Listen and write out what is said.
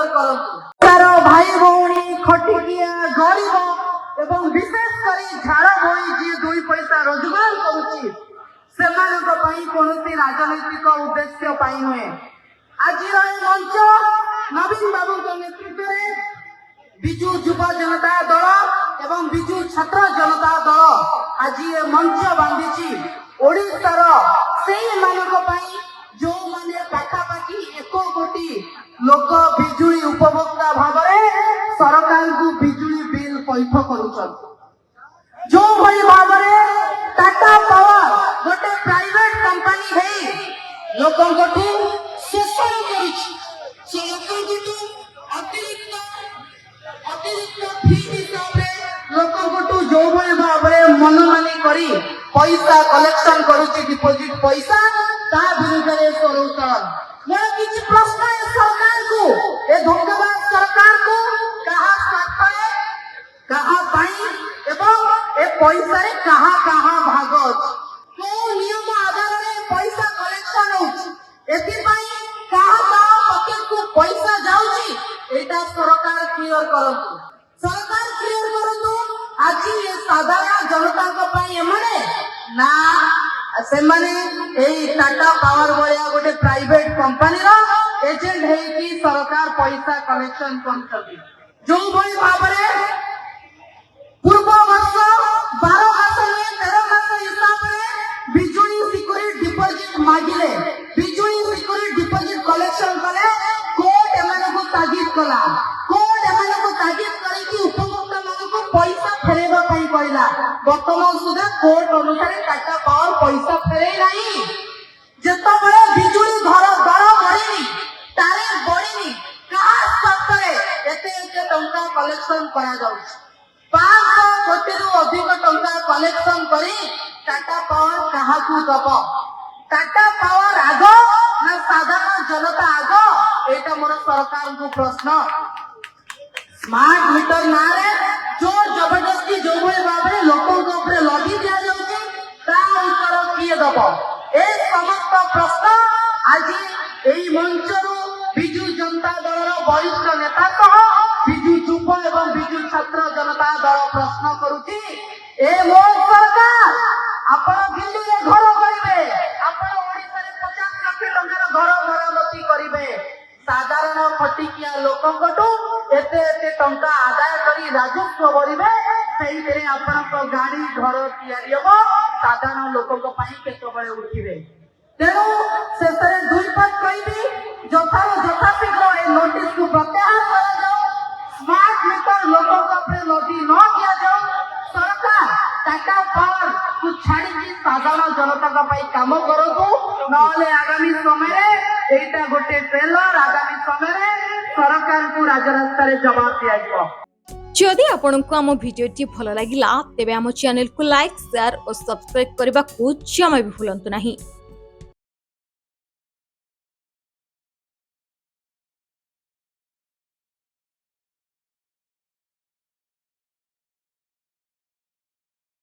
Clear करंतु। तार भाई भौणी खटिकिया गरीब एवं विशेष करी झाड़ा बोई जी दुई पैसा रोजगार करुची सेमानक पई कोनोसी राजनैतिक उद्देश्य पई नुहे। आज मंच नवीन बाबू नेतृत्व में विजु युव जनता दल एवं विजु छात्र जनता दल आज ये मंच बांधी ओडिशार से मानक पई जो माने पाखापाखी 1 कोटी लोक बिजुली उपभोक्ता भाव सरकार को बिजुली बिल पैठ करुछन। जो भई भाव टाटा पावर गोटे प्राइवेट कंपनी है लोकों को शोषण करुछि से लोकों को अतिरिक्त फी हिसाब रे लोकों को जो भई भाव मनमानी करी पैसा कलेक्शन करुछि डिपोजिट पैसा ता विरुद्ध रे करूछन। मोर किछ प्रश्न है सरकार को ए धोखेबाज सरकार को कहा स्वार्थ है कहा पाई एवं ए पैसा रे कहा भाग को नियम आधार रे पैसा कलेक्शन होउछ एथि पई कहा पॉकेट को पैसा जाउछि एटा सरकार क्लियर करंतु। सरकार क्लियर करंतु आज ये साधारण जनता को पई एमने ना से माने एई टाटा पावर भलिया गोटे प्राइवेट कंपनी रो एजेंट है कि सरकार पैसा कलेक्शन करछथि। जो भई भाबरे पूर्व वर्ष 12 मास में 13 मास हिसाब रे बिजुली सिक्योरिटी डिपॉजिट मागिले बिजुली सिक्योरिटी डिपॉजिट कलेक्शन कले कोर्ट एमाने को तागिद कला कोर्ट एमाने को तागिद करी कि उपभोक्ता माने को पैसा फेरेबा पई कहला वर्तमान सुधा कोर्ट अनुसार टाटा पावर पैसा फेरे नहीं जतो बळे बिजुली घर दर बढ़िनी तारे बढ़िनी कहा सरकार एते टंका कलेक्शन करा जाउछ 500 कोटी रु अधिक टंका कलेक्शन करी टाटा पावर कहा को दब टाटा पावर आगो ना साधारण जनता आगो एटा मोर सरकार को प्रश्न। स्मार्ट मीटर ना रे जोर जबरदस्ती जो भई भाबरे लोकों को ऊपर लगी दिया जाउछि ता उत्तर किए दब ए समस्त प्रश्न आज एई मंचरू बिजु जनता दलर वरिष्ठ नेता सह बिजु युव एवं बिजु छात्र जनता दल प्रश्न करुछि। ए मोर सरकार आपण दिल्ली रे घर करिवे आपण ओडिसा रे 50 लाख टंकार घर मरम्मती करिवे साधारण खटिकिया लोकंकटू एते एते टंका आदाय करी राजस्व भरिवे सेही तेरे आपण गाड़ी घर तयारी हो साधारण लोकंक पई केतबळे उठिवे। तेणु शेषरे दुई पद कहबी यथा शीघ्र ए नोटिस को प्रत्याहार करा जाओ स्मार्ट मीटर लोकंक पे लदी न किया जाओ सरकार टाटा पावर को छाड़ी की साधारण जनता का पई काम करतो नले आगामी समय रे एटा गोटे ट्रेलर आगामी समय रे सरकार को राजरास्ता रे जवाब दिया जाओ। जदि आपंको आम भिडी भल लगा तेब आम चैनल को लाइक शेयर और सब्सक्राइब करने को जमा भी भूलु नहीं।